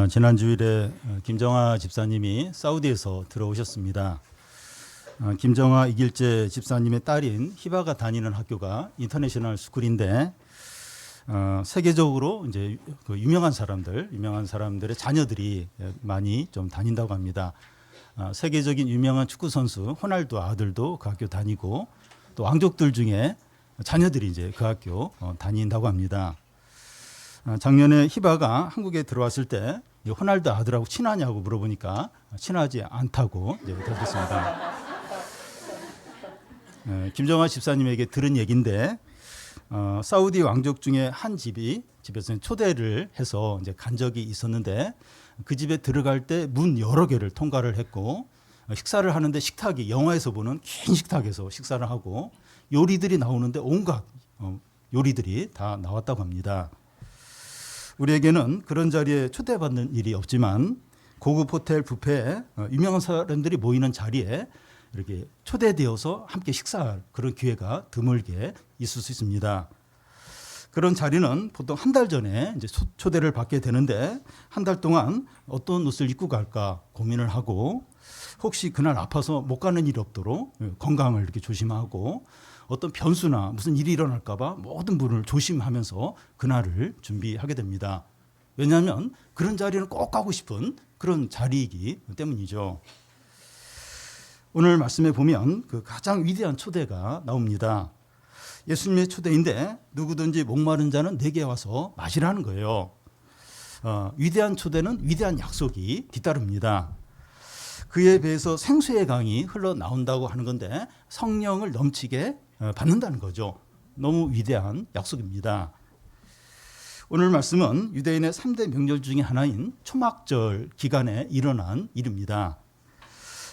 지난 주일에 김정아 집사님이 사우디에서 들어오셨습니다. 김정아 이길재 집사님의 딸인 희바가 다니는 학교가 인터내셔널 스쿨인데 세계적으로 이제 그 유명한 사람들의 자녀들이 많이 좀 다닌다고 합니다. 세계적인 유명한 축구 선수 호날두 아들도 그 학교 다니고 또 왕족들 중에 자녀들이 이제 그 학교 다닌다고 합니다. 작년에 희바가 한국에 들어왔을 때 호날두 아들하고 친하냐고 물어보니까 친하지 않다고 이제 대답했습니다. 김정아 집사님에게 들은 얘기인데 사우디 왕족 중에 한 집에서 초대를 해서 이제 간 적이 있었는데 그 집에 들어갈 때 문 여러 개를 통과를 했고 식사를 하는데 식탁이 영화에서 보는 긴 식탁에서 식사를 하고 요리들이 나오는데 온갖 요리들이 다 나왔다고 합니다. 우리에게는 그런 자리에 초대받는 일이 없지만 고급 호텔 뷔페에 유명한 사람들이 모이는 자리에 이렇게 초대되어서 함께 식사할 그런 기회가 드물게 있을 수 있습니다. 그런 자리는 보통 한 달 전에 이제 초대를 받게 되는데 한 달 동안 어떤 옷을 입고 갈까 고민을 하고 혹시 그날 아파서 못 가는 일이 없도록 건강을 이렇게 조심하고 어떤 변수나 무슨 일이 일어날까 봐 모든 분을 조심하면서 그날을 준비하게 됩니다. 왜냐하면 그런 자리는 꼭 가고 싶은 그런 자리이기 때문이죠. 오늘 말씀에 보면 그 가장 위대한 초대가 나옵니다. 예수님의 초대인데 누구든지 목마른 자는 내게 와서 마시라는 거예요. 위대한 초대는 위대한 약속이 뒤따릅니다. 그에 비해서 생수의 강이 흘러나온다고 하는 건데 성령을 넘치게 받는다는 거죠. 너무 위대한 약속입니다. 오늘 말씀은 유대인의 3대 명절 중에 하나인 초막절 기간에 일어난 일입니다.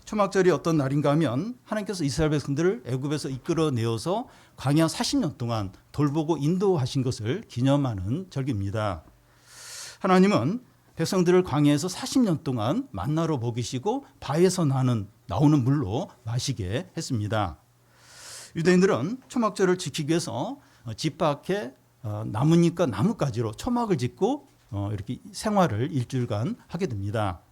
초막절이 어떤 날인가 하면 하나님께서 이스라엘 백성들을 애굽에서 이끌어내어서 광야 40년 동안 돌보고 인도하신 것을 기념하는 절기입니다. 하나님은 백성들을 광야에서 40년 동안 만나로 먹이시고 바에서 나오는 물로 마시게 했습니다. 유대인들은 초막절을 지키기 위해서 집 밖에 나뭇잎과 나뭇가지로 초막을 짓고 이렇게 생활을 일주일간 하게 됩니다.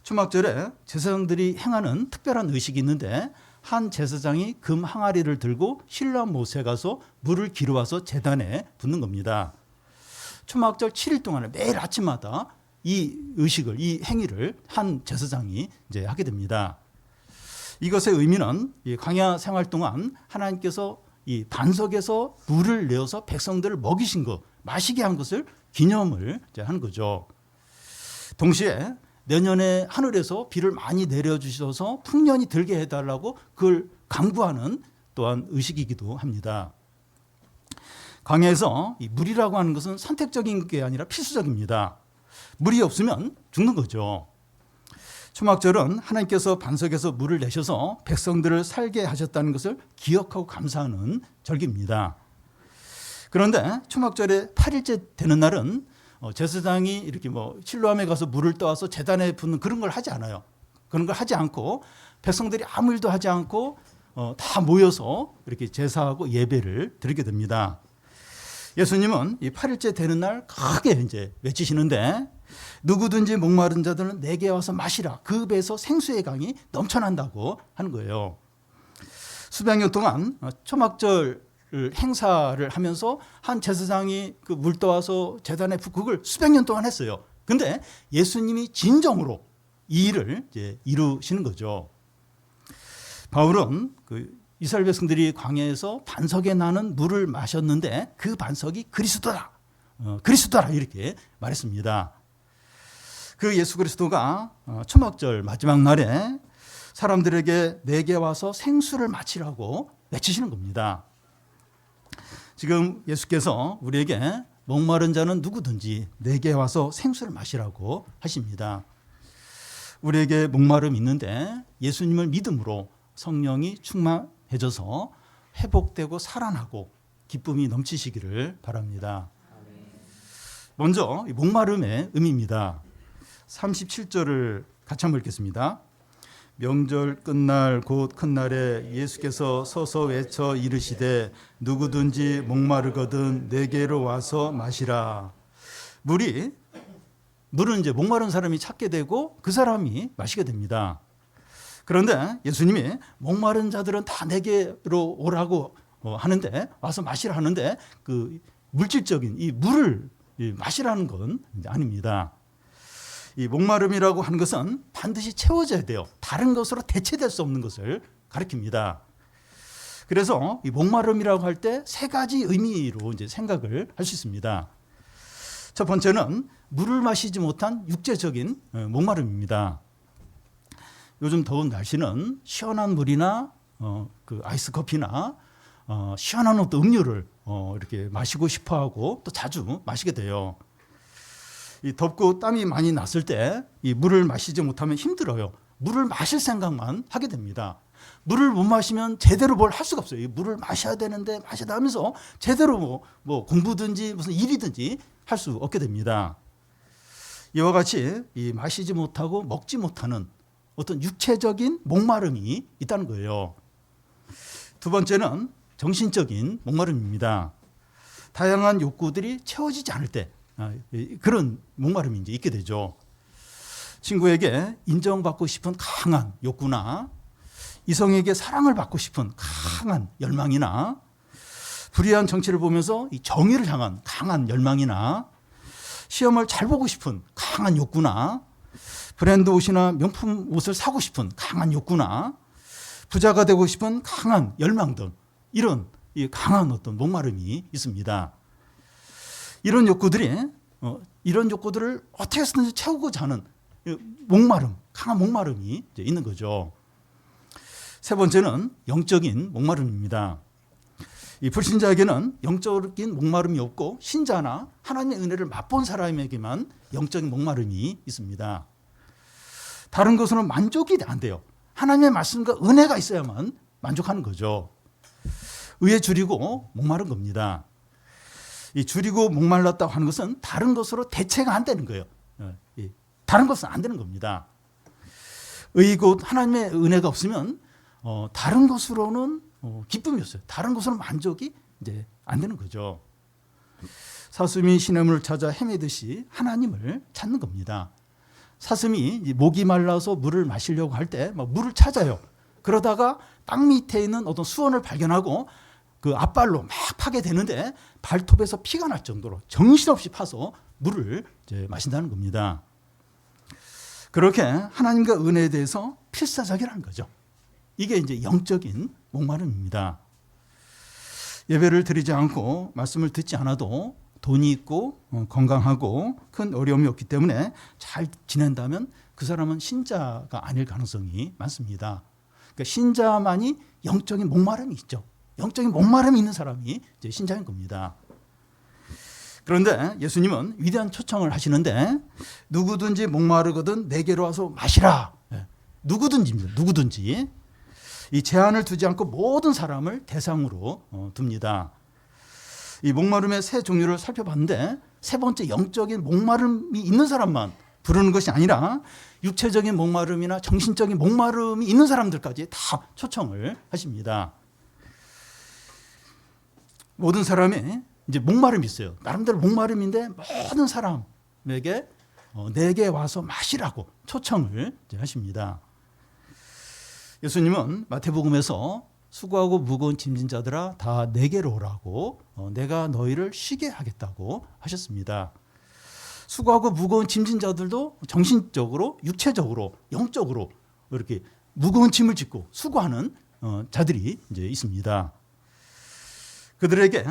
초막절에 제사장들이 행하는 특별한 의식이 있는데 한 제사장이 금 항아리를 들고 실로 못에 가서 물을 기르어서 제단에 붓는 겁니다. 초막절 7일 동안에 매일 아침마다 이 의식을, 이 행위를 한 제사장이 이제 하게 됩니다. 이것의 의미는 이 광야 생활 동안 하나님께서 이 반석에서 물을 내어서 백성들을 먹이신 것, 마시게 한 것을 기념을 이제 하는 거죠. 동시에 내년에 하늘에서 비를 많이 내려주셔서 풍년이 들게 해달라고 그걸 간구하는 또한 의식이기도 합니다. 광야에서 이 물이라고 하는 것은 선택적인 게 아니라 필수적입니다. 물이 없으면 죽는 거죠. 초막절은 하나님께서 반석에서 물을 내셔서 백성들을 살게 하셨다는 것을 기억하고 감사하는 절기입니다. 그런데 초막절의 8일째 되는 날은 제사장이 이렇게 실로암에 가서 물을 떠와서 제단에 붓는 그런 걸 하지 않아요. 그런 걸 하지 않고 백성들이 아무 일도 하지 않고 다 모여서 이렇게 제사하고 예배를 드리게 됩니다. 예수님은 이 8일째 되는 날 크게 이제 외치시는데 누구든지 목마른 자들은 내게 와서 마시라. 그 배에서 생수의 강이 넘쳐난다고 하는 거예요. 수백 년 동안 초막절 행사를 하면서 한 제사장이 그 물 떠와서 제단에 붓고 그걸 수백 년 동안 했어요. 근데 예수님이 진정으로 이 일을 이제 이루시는 거죠. 바울은 그 이스라엘 백성들이 광야에서 반석에 나는 물을 마셨는데 그 반석이 그리스도다. 그리스도라 이렇게 말했습니다. 그 예수 그리스도가 초막절 마지막 날에 사람들에게 내게 와서 생수를 마시라고 외치시는 겁니다. 지금 예수께서 우리에게 목마른 자는 누구든지 내게 와서 생수를 마시라고 하십니다. 우리에게 목마름이 있는데 예수님을 믿음으로 성령이 충만해져서 회복되고 살아나고 기쁨이 넘치시기를 바랍니다. 먼저 목마름의 의미입니다. 37절을 같이 한번 읽겠습니다. 명절 끝날 곧 큰 날에 예수께서 서서 외쳐 이르시되 누구든지 목마르거든 내게로 와서 마시라. 물이 물은 이제 목마른 사람이 찾게 되고 그 사람이 마시게 됩니다. 그런데 예수님이 목마른 자들은 다 내게로 오라고 하는데, 와서 마시라 하는데, 그 물질적인 이 물을 마시라는 건 아닙니다. 이 목마름이라고 하는 것은 반드시 채워져야 돼요. 다른 것으로 대체될 수 없는 것을 가리킵니다. 그래서 이 목마름이라고 할 때 세 가지 의미로 이제 생각을 할 수 있습니다. 첫 번째는 물을 마시지 못한 육체적인 목마름입니다. 요즘 더운 날씨는 시원한 물이나 그 아이스 커피나 시원한 어떤 음료를 이렇게 마시고 싶어하고 또 자주 마시게 돼요. 이 덥고 땀이 많이 났을 때 이 물을 마시지 못하면 힘들어요. 물을 마실 생각만 하게 됩니다. 물을 못 마시면 제대로 뭘 할 수가 없어요. 이 물을 마셔야 되는데 마시다 하면서 제대로 뭐 공부든지 무슨 일이든지 할 수 없게 됩니다. 이와 같이 이 마시지 못하고 먹지 못하는 어떤 육체적인 목마름이 있다는 거예요. 두 번째는 정신적인 목마름입니다. 다양한 욕구들이 채워지지 않을 때 그런 목마름이 이제 있게 되죠. 친구에게 인정받고 싶은 강한 욕구나, 이성에게 사랑을 받고 싶은 강한 열망이나, 불의한 정치를 보면서 이 정의를 향한 강한 열망이나, 시험을 잘 보고 싶은 강한 욕구나, 브랜드 옷이나 명품 옷을 사고 싶은 강한 욕구나, 부자가 되고 싶은 강한 열망 등 이런 이 강한 어떤 목마름이 있습니다. 이런 욕구들을 어떻게 해서든지 채우고자 하는 목마름, 강한 목마름이 이제 있는 거죠. 세 번째는 영적인 목마름입니다. 이 불신자에게는 영적인 목마름이 없고, 신자나 하나님의 은혜를 맛본 사람에게만 영적인 목마름이 있습니다. 다른 것으로는 만족이 안 돼요. 하나님의 말씀과 은혜가 있어야만 만족하는 거죠. 의에 줄이고 목마른 겁니다. 이 줄이고 목말랐다고 하는 것은 다른 것으로 대체가 안 되는 거예요. 다른 것은 안 되는 겁니다. 의 곧 하나님의 은혜가 없으면 다른 것으로는 기쁨이 없어요. 다른 것으로는 만족이 이제 안 되는 거죠. 사슴이 시냇물을 찾아 헤매듯이 하나님을 찾는 겁니다. 사슴이 목이 말라서 물을 마시려고 할 때 물을 찾아요. 그러다가 땅 밑에 있는 어떤 수원을 발견하고 그 앞발로 막 파게 되는데 발톱에서 피가 날 정도로 정신없이 파서 물을 이제 마신다는 겁니다. 그렇게 하나님과 은혜에 대해서 필사적이라는 거죠. 이게 이제 영적인 목마름입니다. 예배를 드리지 않고 말씀을 듣지 않아도 돈이 있고 건강하고 큰 어려움이 없기 때문에 잘 지낸다면 그 사람은 신자가 아닐 가능성이 많습니다. 그러니까 신자만이 영적인 목마름이 있죠. 영적인 목마름이 있는 사람이 이제 신자인 겁니다. 그런데 예수님은 위대한 초청을 하시는데, 누구든지 목마르거든 내게로 와서 마시라. 누구든지입니다. 누구든지. 이 제한을 두지 않고 모든 사람을 대상으로 둡니다. 이 목마름의 세 종류를 살펴봤는데, 세 번째 영적인 목마름이 있는 사람만 부르는 것이 아니라 육체적인 목마름이나 정신적인 목마름이 있는 사람들까지 다 초청을 하십니다. 모든 사람이 이제 목마름이 있어요. 나름대로 목마름인데 모든 사람에게 내게 와서 마시라고 초청을 하십니다. 예수님은 마태복음에서 수고하고 무거운 짐진 자들아 다 내게로 오라고 내가 너희를 쉬게 하겠다고 하셨습니다. 수고하고 무거운 짐진 자들도 정신적으로, 육체적으로, 영적으로 이렇게 무거운 짐을 짓고 수고하는 자들이 이제 있습니다. 그들에게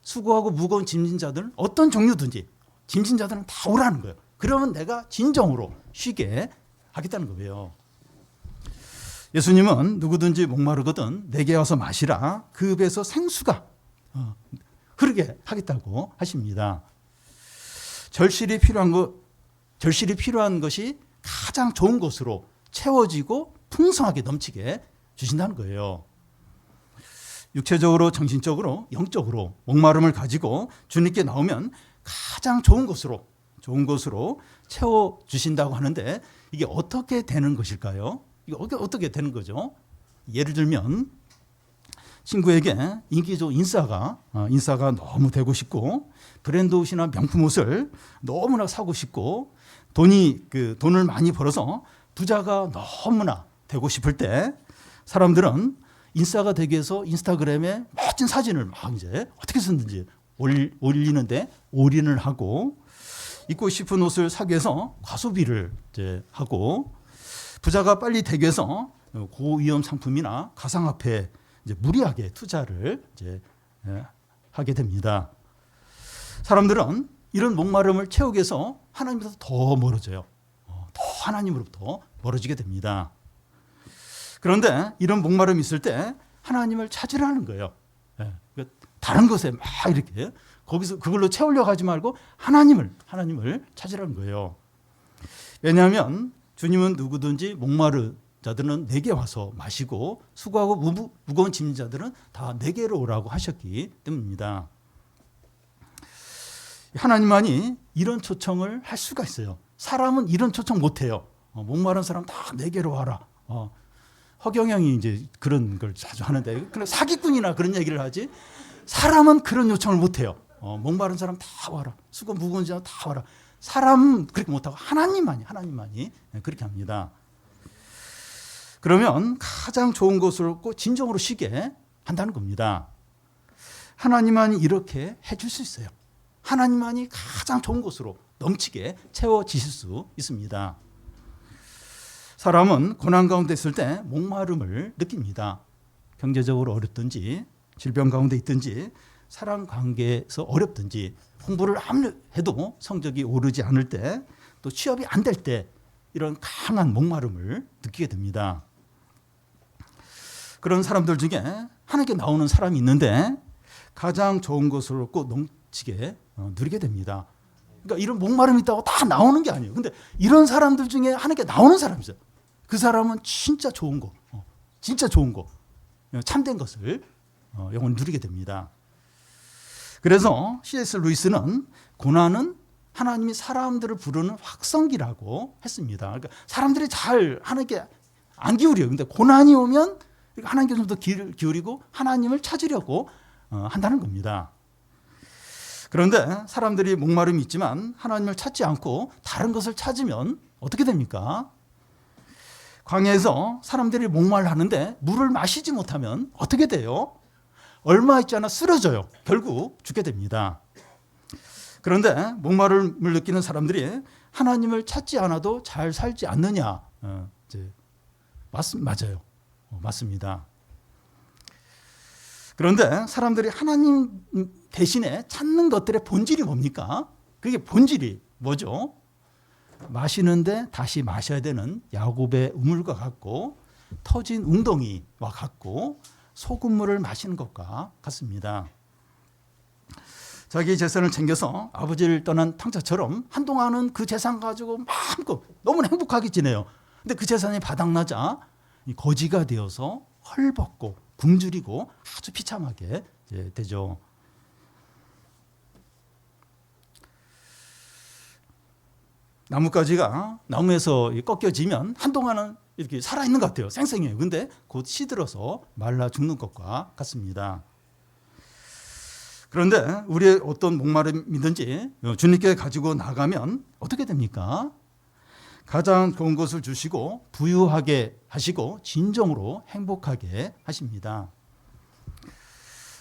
수고하고 무거운 짐진 자들은 어떤 종류든지 짐진 자들은 다 오라는 거예요. 그러면 내가 진정으로 쉬게 하겠다는 거예요. 예수님은 누구든지 목마르거든 내게 와서 마시라. 그 입에서 생수가 흐르게 하겠다고 하십니다. 절실히 필요한 것이 가장 좋은 것으로 채워지고 풍성하게 넘치게 주신다는 거예요. 육체적으로, 정신적으로, 영적으로 목마름을 가지고 주님께 나오면 가장 좋은 것으로 채워주신다고 하는데, 이게 어떻게 되는 것일까요? 이게 어떻게 되는 거죠? 예를 들면 친구에게 인기 좋은 인싸가 너무 되고 싶고 브랜드 옷이나 명품 옷을 너무나 사고 싶고 돈을 많이 벌어서 부자가 너무나 되고 싶을 때 사람들은 인싸가 되기 위해서 인스타그램에 멋진 사진을 막 이제 어떻게 쓰는지 올리는데 올인을 하고 입고 싶은 옷을 사기 위해서 과소비를 이제 하고 부자가 빨리 되기 위해서 고위험 상품이나 가상화폐에 이제 무리하게 투자를 이제 하게 됩니다. 사람들은 이런 목마름을 채우기 위해서 하나님께서 더 멀어져요. 더 하나님으로부터 멀어지게 됩니다. 그런데 이런 목마름이 있을 때 하나님을 찾으라는 거예요. 다른 것에 막 이렇게 거기서 그걸로 채우려고 하지 말고 하나님을 찾으라는 거예요. 왜냐하면 주님은 누구든지 목마른 자들은 내게 와서 마시고 수고하고 무거운 짐진 자들은 다 내게로 오라고 하셨기 때문입니다. 하나님만이 이런 초청을 할 수가 있어요. 사람은 이런 초청 못해요. 목마른 사람 다 내게로 와라. 허경영이 이제 그런 걸 자주 하는데 사기꾼이나 그런 얘기를 하지 사람은 그런 요청을 못해요. 목마른 사람 다 와라. 수고 무거운 자들 다 와라. 사람 그렇게 못하고 하나님만이 그렇게 합니다. 그러면 가장 좋은 것으로 꼭 진정으로 쉬게 한다는 겁니다. 하나님만이 이렇게 해줄 수 있어요. 하나님만이 가장 좋은 것으로 넘치게 채워지실 수 있습니다. 사람은 고난 가운데 있을 때 목마름을 느낍니다. 경제적으로 어렵든지 질병 가운데 있든지 사람 관계에서 어렵든지 공부를 아무리 해도 성적이 오르지 않을 때 또 취업이 안 될 때 이런 강한 목마름을 느끼게 됩니다. 그런 사람들 중에 하나님께 나오는 사람이 있는데 가장 좋은 것으로 꼭 넘치게 누리게 됩니다. 그러니까 이런 목마름이 있다고 다 나오는 게 아니에요. 근데 이런 사람들 중에 하나님께 나오는 사람이 있어요. 그 사람은 진짜 좋은 거, 참된 것을 영원히 누리게 됩니다. 그래서 C.S. 루이스는 고난은 하나님이 사람들을 부르는 확성기라고 했습니다. 그러니까 사람들이 잘 하나님께 안 기울여요. 근데 고난이 오면 하나님께 좀 더 기울이고 하나님을 찾으려고 한다는 겁니다. 그런데 사람들이 목마름이 있지만 하나님을 찾지 않고 다른 것을 찾으면 어떻게 됩니까? 광야에서 사람들이 목말라하는데 물을 마시지 못하면 어떻게 돼요? 얼마 있지 않아 쓰러져요. 결국 죽게 됩니다. 그런데 목마름을 느끼는 사람들이 하나님을 찾지 않아도 잘 살지 않느냐? 맞아요. 맞습니다. 그런데 사람들이 하나님 대신에 찾는 것들의 본질이 뭡니까? 그게 본질이 뭐죠? 마시는데 다시 마셔야 되는 야곱의 우물과 같고 터진 웅덩이와 같고 소금물을 마시는 것과 같습니다. 자기 재산을 챙겨서 아버지를 떠난 탕자처럼 한동안은 그 재산 가지고 마음껏 너무나 행복하게 지내요. 근데 그 재산이 바닥나자 거지가 되어서 헐벗고 굶주리고 아주 비참하게 되죠. 나뭇가지가 나무에서 꺾여지면 한동안은 이렇게 살아있는 것 같아요. 생생해요. 근데 곧 시들어서 말라 죽는 것과 같습니다. 그런데 우리의 어떤 목마름이든지 주님께 가지고 나가면 어떻게 됩니까? 가장 좋은 것을 주시고 부유하게 하시고 진정으로 행복하게 하십니다.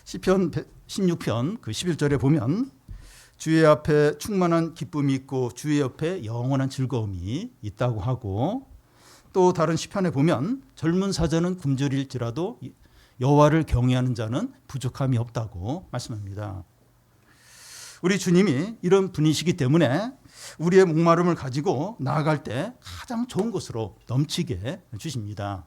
시편 16편 그 11절에 보면 주의 앞에 충만한 기쁨이 있고 주의 옆에 영원한 즐거움이 있다고 하고 또 다른 시편에 보면 젊은 사자는 굶주릴지라도 여호와를 경외하는 자는 부족함이 없다고 말씀합니다. 우리 주님이 이런 분이시기 때문에 우리의 목마름을 가지고 나아갈 때 가장 좋은 것으로 넘치게 주십니다.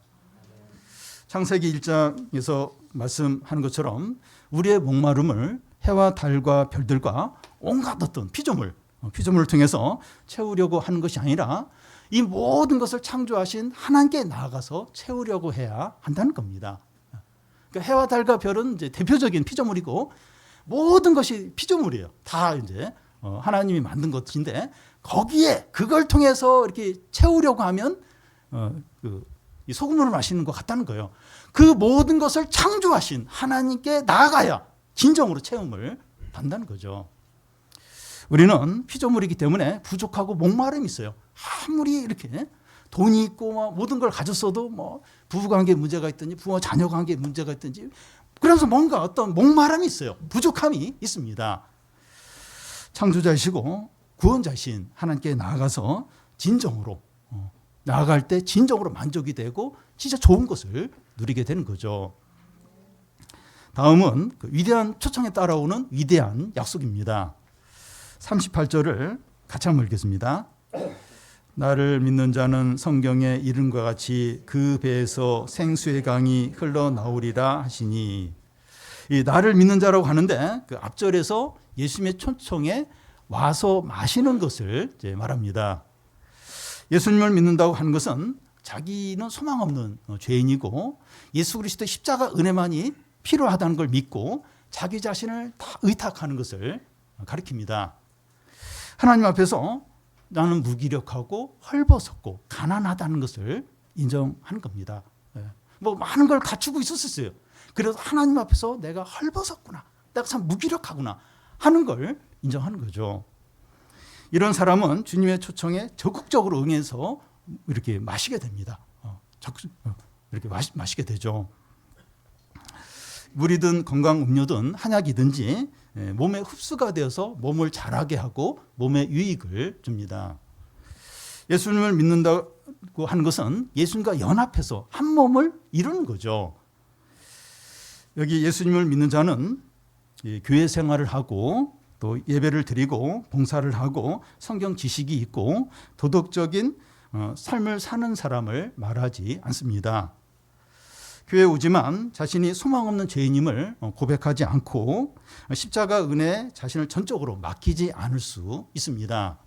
창세기 1장에서 말씀하는 것처럼 우리의 목마름을 해와 달과 별들과 온갖 어떤 피조물을 통해서 채우려고 하는 것이 아니라 이 모든 것을 창조하신 하나님께 나아가서 채우려고 해야 한다는 겁니다. 그러니까 해와 달과 별은 이제 대표적인 피조물이고 모든 것이 피조물이에요. 다 이제 하나님이 만든 것인데 거기에 그걸 통해서 이렇게 채우려고 하면 이 소금물을 마시는 것 같다는 거예요. 그 모든 것을 창조하신 하나님께 나아가야 진정으로 체험을 받는다는 거죠. 우리는 피조물이기 때문에 부족하고 목마름이 있어요. 아무리 이렇게 돈이 있고 모든 걸 가졌어도 뭐 부부관계에 문제가 있든지 부모 자녀 관계에 문제가 있든지 그래서 뭔가 어떤 목마름이 있어요. 부족함이 있습니다. 창조자이시고 구원자이신 하나님께 나아가서 진정으로 나아갈 때 진정으로 만족이 되고 진짜 좋은 것을 누리게 되는 거죠. 다음은 그 위대한 초청에 따라오는 위대한 약속입니다. 38절을 같이 한번 읽겠습니다. 나를 믿는 자는 성경의 이름과 같이 그 배에서 생수의 강이 흘러나오리라 하시니, 이 나를 믿는 자라고 하는데 그 앞절에서 예수님의 초청에 와서 마시는 것을 이제 말합니다. 예수님을 믿는다고 하는 것은 자기는 소망 없는 죄인이고 예수 그리스도의 십자가 은혜만이 필요하다는 걸 믿고 자기 자신을 다 의탁하는 것을 가리킵니다. 하나님 앞에서 나는 무기력하고 헐벗었고 가난하다는 것을 인정하는 겁니다. 뭐 많은 걸 갖추고 있었어요. 그래서 하나님 앞에서 내가 헐벗었구나, 내가 참 무기력하구나 하는 걸 인정하는 거죠. 이런 사람은 주님의 초청에 적극적으로 응해서 이렇게 마시게 됩니다. 이렇게 마시게 되죠. 물이든 건강 음료든 한약이든지 몸에 흡수가 되어서 몸을 자라게 하고 몸에 유익을 줍니다. 예수님을 믿는다고 하는 것은 예수님과 연합해서 한 몸을 이루는 거죠. 여기 예수님을 믿는 자는 교회 생활을 하고 또 예배를 드리고 봉사를 하고 성경 지식이 있고 도덕적인 삶을 사는 사람을 말하지 않습니다. 교회에 오지만 자신이 소망 없는 죄인임을 고백하지 않고 십자가 은혜에 자신을 전적으로 맡기지 않을 수 있습니다.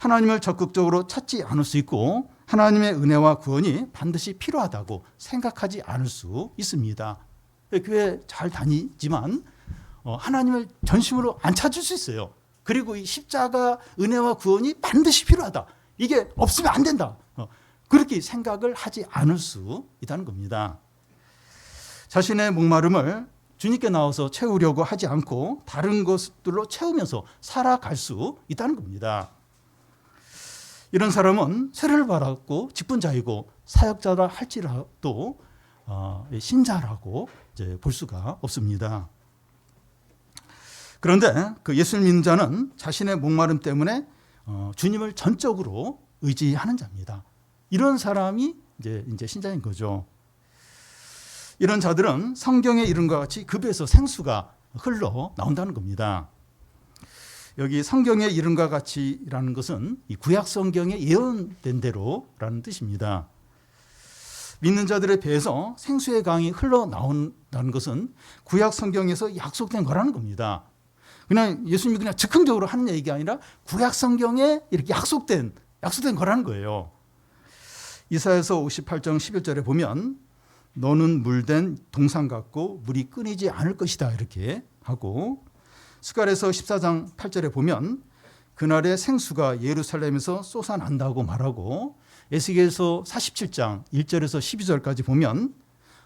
하나님을 적극적으로 찾지 않을 수 있고 하나님의 은혜와 구원이 반드시 필요하다고 생각하지 않을 수 있습니다. 교회 잘 다니지만 하나님을 전심으로 안 찾을 수 있어요. 그리고 이 십자가 은혜와 구원이 반드시 필요하다. 이게 없으면 안 된다. 그렇게 생각을 하지 않을 수 있다는 겁니다. 자신의 목마름을 주님께 나와서 채우려고 하지 않고 다른 것들로 채우면서 살아갈 수 있다는 겁니다. 이런 사람은 세례를 받았고 직분자이고 사역자라 할지라도 신자라고 이제 볼 수가 없습니다. 그런데 그 예수를 믿는 자는 자신의 목마름 때문에 주님을 전적으로 의지하는 자입니다. 이런 사람이 이제 신자인 거죠. 이런 자들은 성경의 이름과 같이 그 배에서 생수가 흘러 나온다는 겁니다. 여기 성경의 이름과 같이라는 것은 이 구약 성경에 예언된 대로라는 뜻입니다. 믿는 자들의 배에서 생수의 강이 흘러 나온다는 것은 구약 성경에서 약속된 거라는 겁니다. 그냥 예수님이 그냥 즉흥적으로 하는 얘기가 아니라 구약 성경에 이렇게 약속된 거라는 거예요. 이사야서 58장 11절에 보면 너는 물된 동상 같고 물이 끊이지 않을 것이다 이렇게 하고, 스가랴서 14장 8절에 보면 그날의 생수가 예루살렘에서 쏟아난다고 말하고, 에스겔서 47장 1절에서 12절까지 보면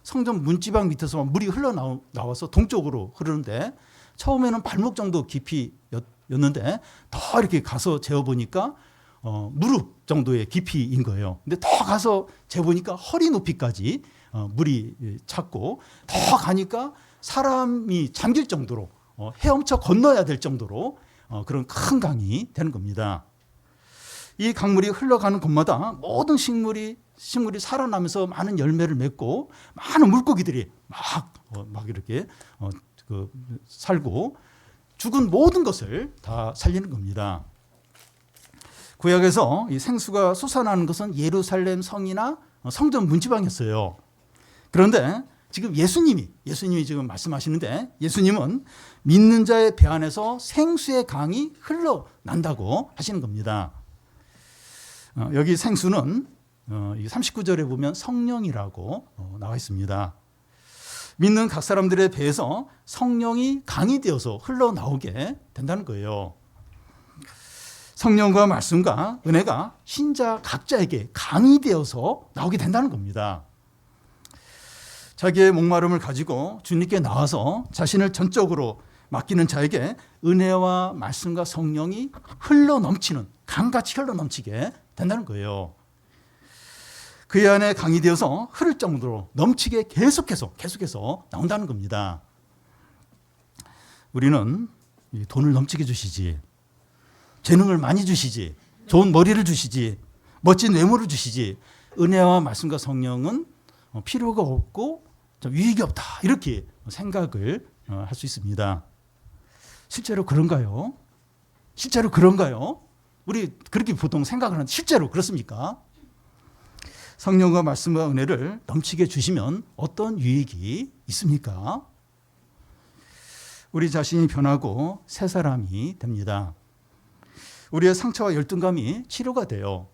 성전 문지방 밑에서 물이 흘러나와서 동쪽으로 흐르는데 처음에는 발목 정도 깊이였는데 더 이렇게 가서 재어보니까 무릎 정도의 깊이인 거예요. 근데 더 가서 재보니까 허리 높이까지 물이 찼고, 더 가니까 사람이 잠길 정도로 헤엄쳐 건너야 될 정도로 그런 큰 강이 되는 겁니다. 이 강물이 흘러가는 곳마다 모든 식물이 살아나면서 많은 열매를 맺고 많은 물고기들이 막 이렇게 살고 죽은 모든 것을 다 살리는 겁니다. 구약에서 이 생수가 솟아나는 것은 예루살렘 성이나 성전 문지방이었어요. 그런데 지금 예수님이 지금 말씀하시는데, 예수님은 믿는 자의 배 안에서 생수의 강이 흘러난다고 하시는 겁니다. 여기 생수는 39절에 보면 성령이라고 나와 있습니다. 믿는 각 사람들의 배에서 성령이 강이 되어서 흘러나오게 된다는 거예요. 성령과 말씀과 은혜가 신자 각자에게 강의되어서 나오게 된다는 겁니다. 자기의 목마름을 가지고 주님께 나와서 자신을 전적으로 맡기는 자에게 은혜와 말씀과 성령이 흘러넘치는, 강같이 흘러넘치게 된다는 거예요. 그의 안에 강의되어서 흐를 정도로 넘치게 계속해서 나온다는 겁니다. 우리는 돈을 넘치게 주시지, 재능을 많이 주시지, 좋은 머리를 주시지, 멋진 외모를 주시지, 은혜와 말씀과 성령은 필요가 없고 유익이 없다, 이렇게 생각을 할 수 있습니다. 실제로 그런가요? 실제로 그런가요? 우리 그렇게 보통 생각을 하는데 실제로 그렇습니까? 성령과 말씀과 은혜를 넘치게 주시면 어떤 유익이 있습니까? 우리 자신이 변하고 새 사람이 됩니다. 우리의 상처와 열등감이 치료가 돼요.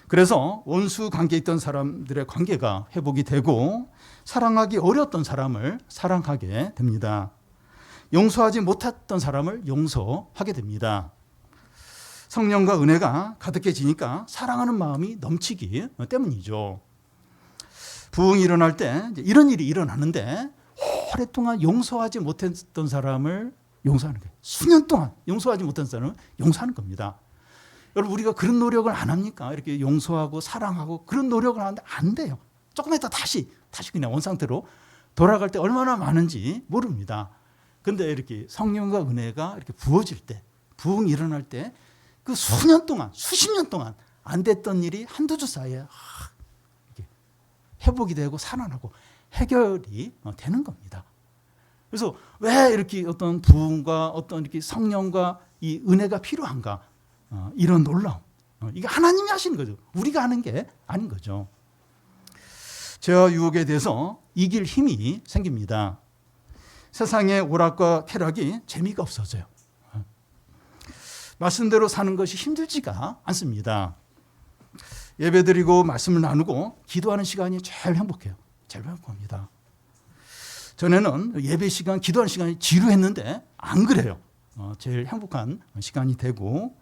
그래서 원수 관계에 있던 사람들의 관계가 회복이 되고 사랑하기 어려웠던 사람을 사랑하게 됩니다. 용서하지 못했던 사람을 용서하게 됩니다. 성령과 은혜가 가득해지니까 사랑하는 마음이 넘치기 때문이죠. 부흥이 일어날 때 이런 일이 일어나는데 오랫동안 용서하지 못했던 사람을 용서하는 거예요. 수년 동안 용서하지 못한 사람을 용서하는 겁니다. 여러분, 우리가 그런 노력을 안 합니까? 이렇게 용서하고 사랑하고 그런 노력을 하는데 안 돼요. 조금 있다 다시 그냥 원상태로 돌아갈 때 얼마나 많은지 모릅니다. 근데 이렇게 성령과 은혜가 이렇게 부어질 때, 부흥이 일어날 때 그 수년 동안, 수십 년 동안 안 됐던 일이 한두 주 사이에 이렇게 회복이 되고 살아나고 해결이 되는 겁니다. 그래서 왜 이렇게 어떤 부흥과 어떤 이렇게 성령과 이 은혜가 필요한가? 이런 놀라움. 이게 하나님이 하시는 거죠. 우리가 하는 게 아닌 거죠. 죄와 유혹에 대해서 이길 힘이 생깁니다. 세상의 오락과 쾌락이 재미가 없어져요. 말씀대로 사는 것이 힘들지가 않습니다. 예배드리고 말씀을 나누고 기도하는 시간이 제일 행복해요. 제일 행복합니다. 전에는 예배 시간, 기도하는 시간이 지루했는데 안 그래요. 제일 행복한 시간이 되고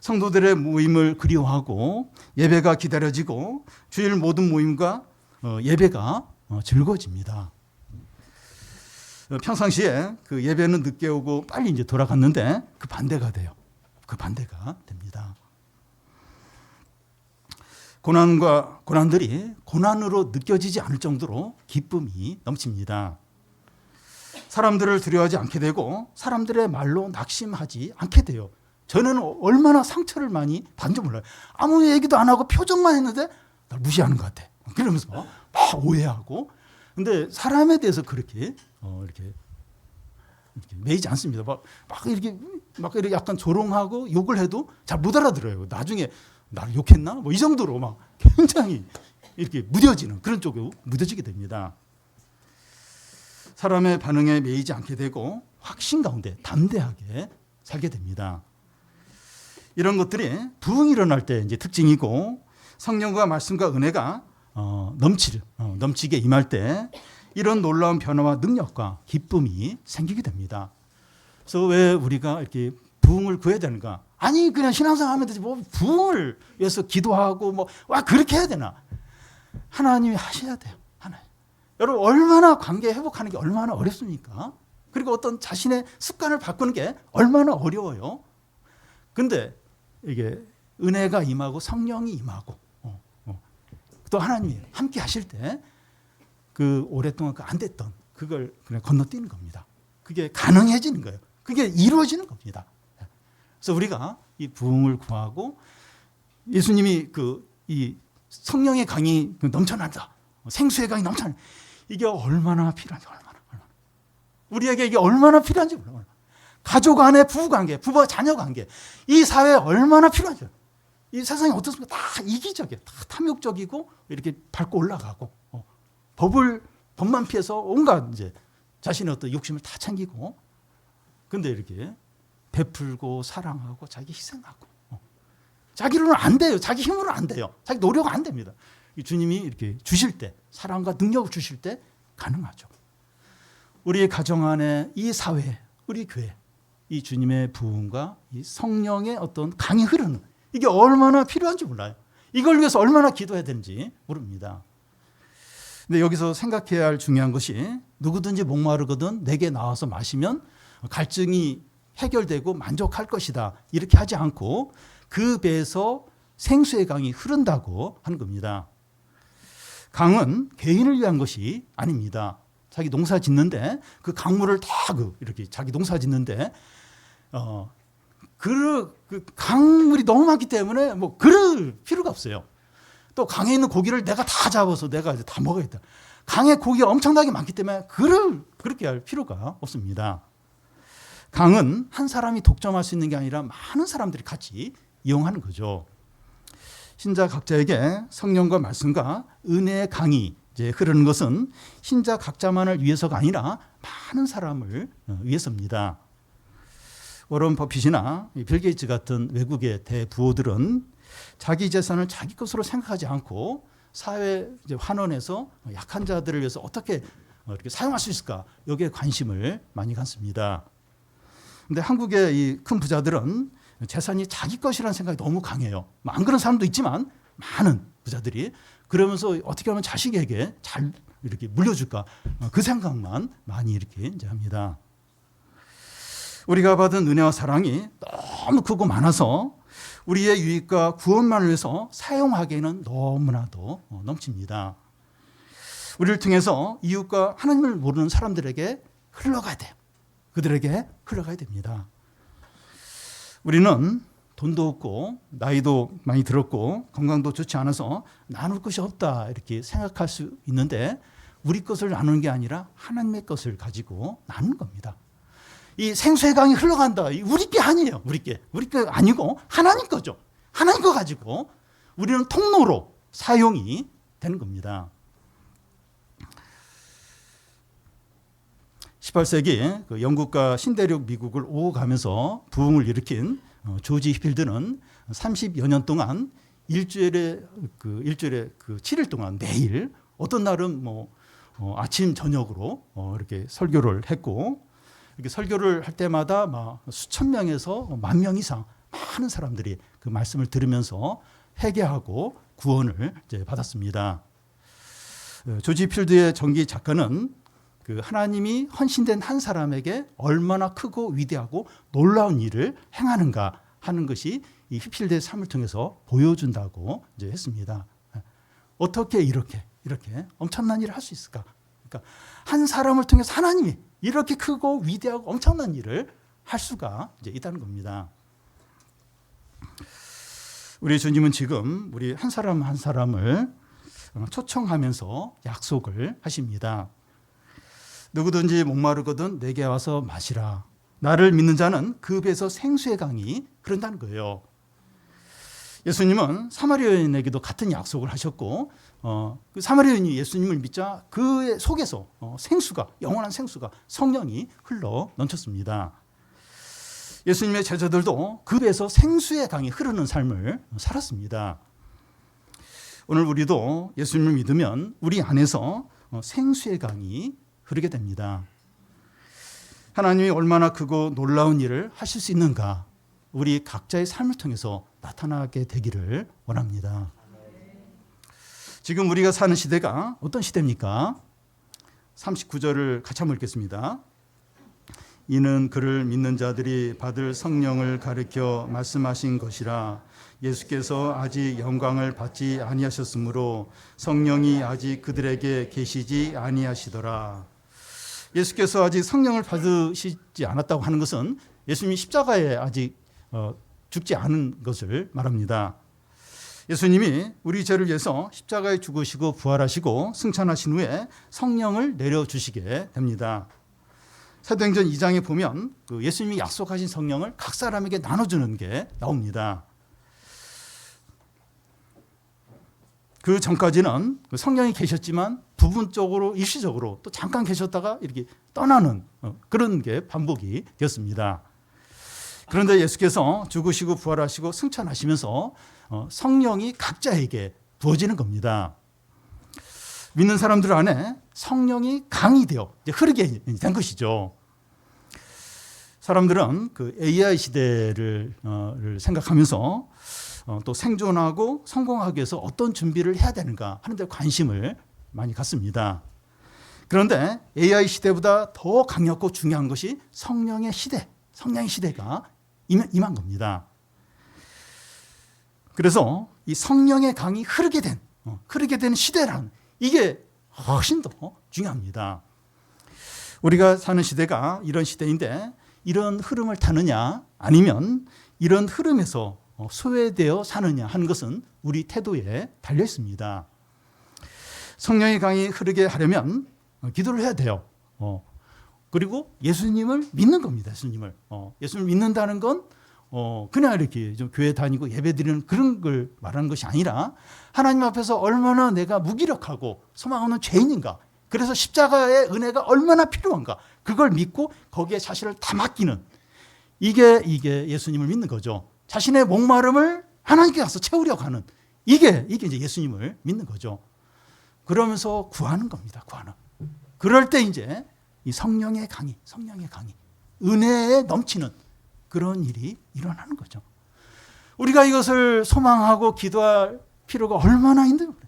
성도들의 모임을 그리워하고 예배가 기다려지고 주일 모든 모임과 예배가 즐거워집니다. 평상시에 그 예배는 늦게 오고 빨리 이제 돌아갔는데 그 반대가 돼요. 그 반대가 됩니다. 고난들이 고난으로 느껴지지 않을 정도로 기쁨이 넘칩니다. 사람들을 두려워하지 않게 되고 사람들의 말로 낙심하지 않게 돼요. 저는 얼마나 상처를 많이 받는지 몰라요. 아무 얘기도 안 하고 표정만 했는데 날 무시하는 것 같아. 그러면서 막 오해하고. 근데 사람에 대해서 그렇게 이렇게 매이지 않습니다. 막 이렇게 약간 조롱하고 욕을 해도 잘 못 알아들어요. 나중에 나를 욕했나? 뭐 이 정도로 막 굉장히 이렇게 무뎌지는 그런 쪽으로 무뎌지게 됩니다. 사람의 반응에 매이지 않게 되고 확신 가운데 담대하게 살게 됩니다. 이런 것들이 부흥이 일어날 때 이제 특징이고 성령과 말씀과 은혜가 넘치게 임할 때 이런 놀라운 변화와 능력과 기쁨이 생기게 됩니다. 그래서 왜 우리가 이렇게 부흥을 구해야 되는가? 아니 그냥 신앙생활 하면 되지 뭐 부흥을 위해서 기도하고 뭐 그렇게 해야 되나? 하나님이 하셔야 돼요. 하나님. 여러분 얼마나 관계 회복하는 게 얼마나 어렵습니까? 그리고 어떤 자신의 습관을 바꾸는 게 얼마나 어려워요. 근데 이게 은혜가 임하고 성령이 임하고 또 하나님이 함께 하실 때 그 오랫동안 안 됐던 그걸 그냥 건너뛰는 겁니다. 그게 가능해지는 거예요. 그게 이루어지는 겁니다. 그래서 우리가 이 부흥을 구하고 예수님이 이 성령의 강이 넘쳐난다. 생수의 강이 넘쳐난다. 이게 얼마나 필요한지 얼마나. 우리에게 이게 얼마나 필요한지 몰라요. 가족 안의 부부관계, 부부와 자녀관계, 이 사회에 얼마나 필요한지. 이 세상이 어떻습니까? 다 이기적이에요. 다 탐욕적이고 이렇게 밟고 올라가고 법만 피해서 온갖 이제 자신의 어떤 욕심을 다 챙기고, 근데 이렇게 베풀고 사랑하고 자기 희생하고 자기로는 안 돼요. 자기 힘으로는 안 돼요. 자기 노력은 안 됩니다. 주님이 이렇게 주실 때, 사랑과 능력을 주실 때 가능하죠. 우리 가정 안에, 이 사회, 우리 교회, 이 주님의 부흥과 이 성령의 어떤 강이 흐르는 이게 얼마나 필요한지 몰라요. 이걸 위해서 얼마나 기도해야 되는지 모릅니다. 근데 여기서 생각해야 할 중요한 것이 누구든지 목마르거든 내게 나와서 마시면 갈증이 해결되고 만족할 것이다. 이렇게 하지 않고 그 배에서 생수의 강이 흐른다고 하는 겁니다. 강은 개인을 위한 것이 아닙니다. 자기 농사 짓는데 그 강물을 다 이렇게 자기 농사 짓는데 그 강물이 너무 많기 때문에 뭐 그럴 필요가 없어요. 또 강에 있는 고기를 내가 다 잡아서 내가 이제 다 먹어야겠다. 강에 고기가 엄청나게 많기 때문에 그렇게 할 필요가 없습니다. 강은 한 사람이 독점할 수 있는 게 아니라 많은 사람들이 같이 이용하는 거죠. 신자 각자에게 성령과 말씀과 은혜의 강이 이제 흐르는 것은 신자 각자만을 위해서가 아니라 많은 사람을 위해서입니다. 워런 버핏이나 빌 게이츠 같은 외국의 대부호들은 자기 재산을 자기 것으로 생각하지 않고 사회 환원에서 약한 자들을 위해서 어떻게 이렇게 사용할 수 있을까 여기에 관심을 많이 갖습니다. 그런데 한국의 이 큰 부자들은 재산이 자기 것이라는 생각이 너무 강해요. 안 그런 사람도 있지만 많은 부자들이 그러면서 어떻게 하면 자식에게 잘 이렇게 물려줄까 그 생각만 많이 이렇게 이제 합니다. 우리가 받은 은혜와 사랑이 너무 크고 많아서 우리의 유익과 구원만을 위해서 사용하기에는 너무나도 넘칩니다. 우리를 통해서 이웃과 하나님을 모르는 사람들에게 흘러가야 돼요. 그들에게 흘러가야 됩니다. 우리는 돈도 없고 나이도 많이 들었고 건강도 좋지 않아서 나눌 것이 없다 이렇게 생각할 수 있는데 우리 것을 나누는 게 아니라 하나님의 것을 가지고 나누는 겁니다. 이 생수의 강이 흘러간다. 우리 게 아니에요. 우리 게 아니고 하나님 거죠. 하나님 거 가지고 우리는 통로로 사용이 되는 겁니다. 18세기 그 영국과 신대륙 미국을 오고 가면서 부흥을 일으킨 조지 필드는 30여 년 동안 일주일에 7일 동안 매일 어떤 날은 아침 저녁으로 이렇게 설교를 했고 이렇게 설교를 할 때마다 막 수천 명에서 만 명 이상 많은 사람들이 그 말씀을 들으면서 회개하고 구원을 이제 받았습니다. 조지 필드의 전기 작가는 그 하나님이 헌신된 한 사람에게 얼마나 크고 위대하고 놀라운 일을 행하는가 하는 것이 이 휘필드의 삶을 통해서 보여준다고 이제 했습니다. 어떻게 이렇게 엄청난 일을 할 수 있을까? 그러니까 한 사람을 통해서 하나님이 이렇게 크고 위대하고 엄청난 일을 할 수가 이제 있다는 겁니다. 우리 주님은 지금 우리 한 사람 한 사람을 초청하면서 약속을 하십니다. 누구든지 목마르거든 내게 와서 마시라. 나를 믿는 자는 그 배에서 생수의 강이 흐른다는 거예요. 예수님은 사마리아 여인에게도 같은 약속을 하셨고 그 사마리아 여인이 예수님을 믿자 그 속에서 영원한 생수가 성령이 흘러 넘쳤습니다. 예수님의 제자들도 그 배에서 생수의 강이 흐르는 삶을 살았습니다. 오늘 우리도 예수님을 믿으면 우리 안에서 생수의 강이 흐르게 됩니다. 하나님이 얼마나 크고 놀라운 일을 하실 수 있는가 우리 각자의 삶을 통해서 나타나게 되기를 원합니다. 지금 우리가 사는 시대가 어떤 시대입니까? 39절을 같이 한번 읽겠습니다. 이는 그를 믿는 자들이 받을 성령을 가리켜 말씀하신 것이라. 예수께서 아직 영광을 받지 아니하셨으므로 성령이 아직 그들에게 계시지 아니하시더라. 예수께서 아직 성령을 받으시지 않았다고 하는 것은 예수님이 십자가에 아직 죽지 않은 것을 말합니다. 예수님이 우리 죄를 위해서 십자가에 죽으시고 부활하시고 승천하신 후에 성령을 내려주시게 됩니다. 사도행전 2장에 보면 그 예수님이 약속하신 성령을 각 사람에게 나눠주는 게 나옵니다. 그 전까지는 성령이 계셨지만 부분적으로 일시적으로 또 잠깐 계셨다가 이렇게 떠나는 그런 게 반복이 되었습니다. 그런데 예수께서 죽으시고 부활하시고 승천하시면서 성령이 각자에게 부어지는 겁니다. 믿는 사람들 안에 성령이 강이 되어 흐르게 된 것이죠. 사람들은 그 AI 시대를 생각하면서 또 생존하고 성공하기 위해서 어떤 준비를 해야 되는가 하는 데 관심을 많이 갖습니다. 그런데 AI 시대보다 더 강력하고 중요한 것이 성령의 시대, 성령의 시대가 임한 겁니다. 그래서 이 성령의 강이 흐르게 된 시대란 이게 훨씬 더 중요합니다. 우리가 사는 시대가 이런 시대인데 이런 흐름을 타느냐 아니면 이런 흐름에서 소외되어 사느냐 하는 것은 우리 태도에 달려 있습니다. 성령의 강이 흐르게 하려면 기도를 해야 돼요. 그리고 예수님을 믿는 겁니다. 예수님을 믿는다는 건 그냥 이렇게 좀 교회 다니고 예배드리는 그런 걸 말하는 것이 아니라 하나님 앞에서 얼마나 내가 무기력하고 소망 없는 죄인인가, 그래서 십자가의 은혜가 얼마나 필요한가, 그걸 믿고 거기에 자신을 다 맡기는 이게 예수님을 믿는 거죠. 자신의 목마름을 하나님께 가서 채우려고 하는 이게 이제 예수님을 믿는 거죠. 그러면서 구하는 겁니다. 구하는. 그럴 때 이제 이 성령의 강이 은혜에 넘치는 그런 일이 일어나는 거죠. 우리가 이것을 소망하고 기도할 필요가 얼마나 있는지.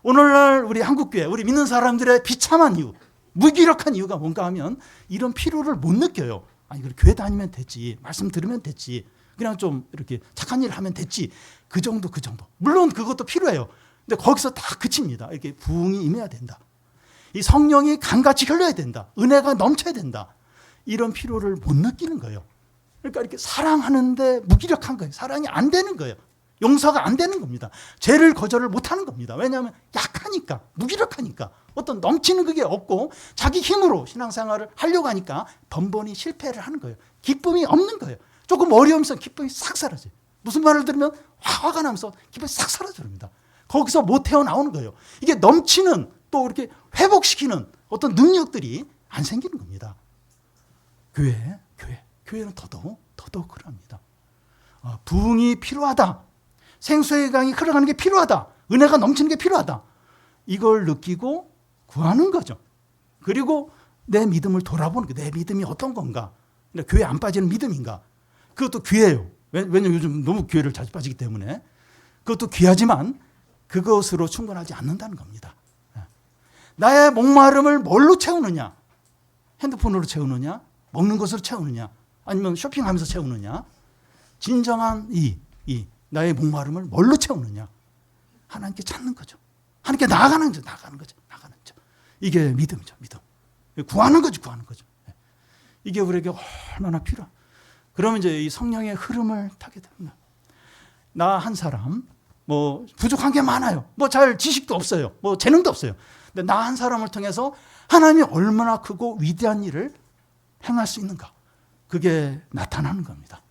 오늘날 우리 한국교회, 우리 믿는 사람들의 비참한 이유, 무기력한 이유가 뭔가 하면 이런 피로를 못 느껴요. 아니, 교회 다니면 됐지, 말씀 들으면 됐지, 그냥 좀 이렇게 착한 일 하면 됐지, 그 정도. 물론 그것도 필요해요. 근데 거기서 다 그칩니다. 이렇게 부흥이 임해야 된다. 이 성령이 강같이 흘러야 된다. 은혜가 넘쳐야 된다. 이런 피로를 못 느끼는 거예요. 그러니까 이렇게 사랑하는데 무기력한 거예요. 사랑이 안 되는 거예요. 용서가 안 되는 겁니다. 죄를 거절을 못 하는 겁니다. 왜냐하면 약하니까, 무기력하니까, 어떤 넘치는 그게 없고 자기 힘으로 신앙생활을 하려고 하니까 번번이 실패를 하는 거예요. 기쁨이 없는 거예요. 조금 어려움이 있으면 기쁨이 싹 사라져요. 무슨 말을 들으면 화가 나면서 기쁨이 싹 사라집니다. 거기서 못 태어나오는 거예요. 이게 넘치는 또 이렇게 회복시키는 어떤 능력들이 안 생기는 겁니다. 교회는 더더욱 그럽니다. 부흥이 필요하다. 생수의 강이 흘러가는 게 필요하다. 은혜가 넘치는 게 필요하다. 이걸 느끼고 구하는 거죠. 그리고 내 믿음을 돌아보는 거예요. 내 믿음이 어떤 건가? 교회 안 빠지는 믿음인가? 그것도 귀해요. 왜냐하면 요즘 너무 교회를 자주 빠지기 때문에. 그것도 귀하지만 그것으로 충분하지 않는다는 겁니다. 나의 목마름을 뭘로 채우느냐? 핸드폰으로 채우느냐? 먹는 것으로 채우느냐? 아니면 쇼핑하면서 채우느냐? 진정한 나의 목마름을 뭘로 채우느냐? 하나님께 찾는 거죠. 하나님께 나아가는 거죠. 이게 믿음이죠. 믿음. 구하는 거죠. 이게 우리에게 얼마나 필요한. 그러면 이제 이 성령의 흐름을 타게 됩니다. 나 한 사람, 부족한 게 많아요. 잘 지식도 없어요. 재능도 없어요. 근데 나 한 사람을 통해서 하나님이 얼마나 크고 위대한 일을 행할 수 있는가. 그게 나타나는 겁니다.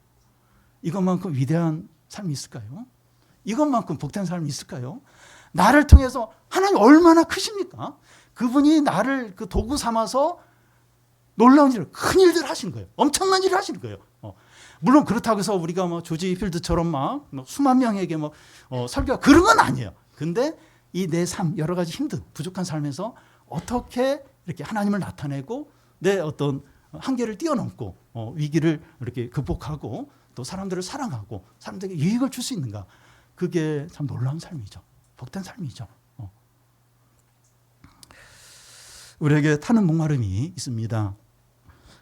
이것만큼 위대한 삶이 있을까요? 이것만큼 복된 삶이 있을까요? 나를 통해서 하나님 얼마나 크십니까? 그분이 나를 그 도구 삼아서 놀라운 일을, 큰 일들을 하시는 거예요. 엄청난 일을 하시는 거예요. 물론 그렇다고 해서 우리가 조지 필드처럼 막 수만 명에게 설교가 그런 건 아니에요. 근데 이 내 삶, 여러 가지 힘든 부족한 삶에서 어떻게 이렇게 하나님을 나타내고 내 어떤 한계를 뛰어넘고 위기를 이렇게 극복하고 또 사람들을 사랑하고 사람들에게 유익을 줄 수 있는가? 그게 참 놀라운 삶이죠. 복된 삶이죠. 우리에게 타는 목마름이 있습니다.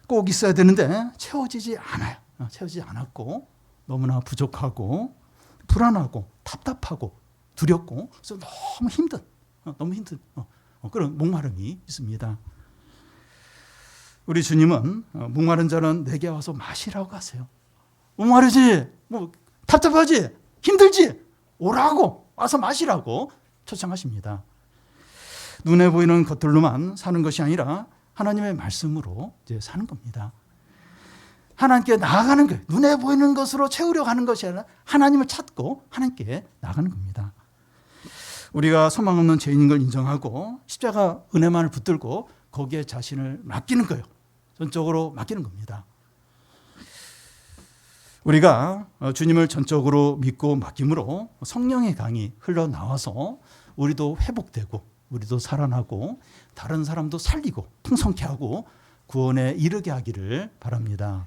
꼭 있어야 되는데 채워지지 않아요. 채워지지 않았고 너무나 부족하고 불안하고 답답하고 두렵고 그래서 너무 힘든 그런 목마름이 있습니다. 우리 주님은 목마른 자는 내게 와서 마시라고 하세요. 목마르지, 답답하지, 힘들지, 오라고 와서 마시라고 초청하십니다. 눈에 보이는 것들로만 사는 것이 아니라 하나님의 말씀으로 이제 사는 겁니다. 하나님께 나아가는 거예요. 눈에 보이는 것으로 채우려고 하는 것이 아니라 하나님을 찾고 하나님께 나아가는 겁니다. 우리가 소망 없는 죄인인 걸 인정하고 십자가 은혜만을 붙들고 거기에 자신을 맡기는 거예요. 전적으로 맡기는 겁니다. 우리가 주님을 전적으로 믿고 맡김으로 성령의 강이 흘러나와서 우리도 회복되고 우리도 살아나고 다른 사람도 살리고 풍성케 하고 구원에 이르게 하기를 바랍니다.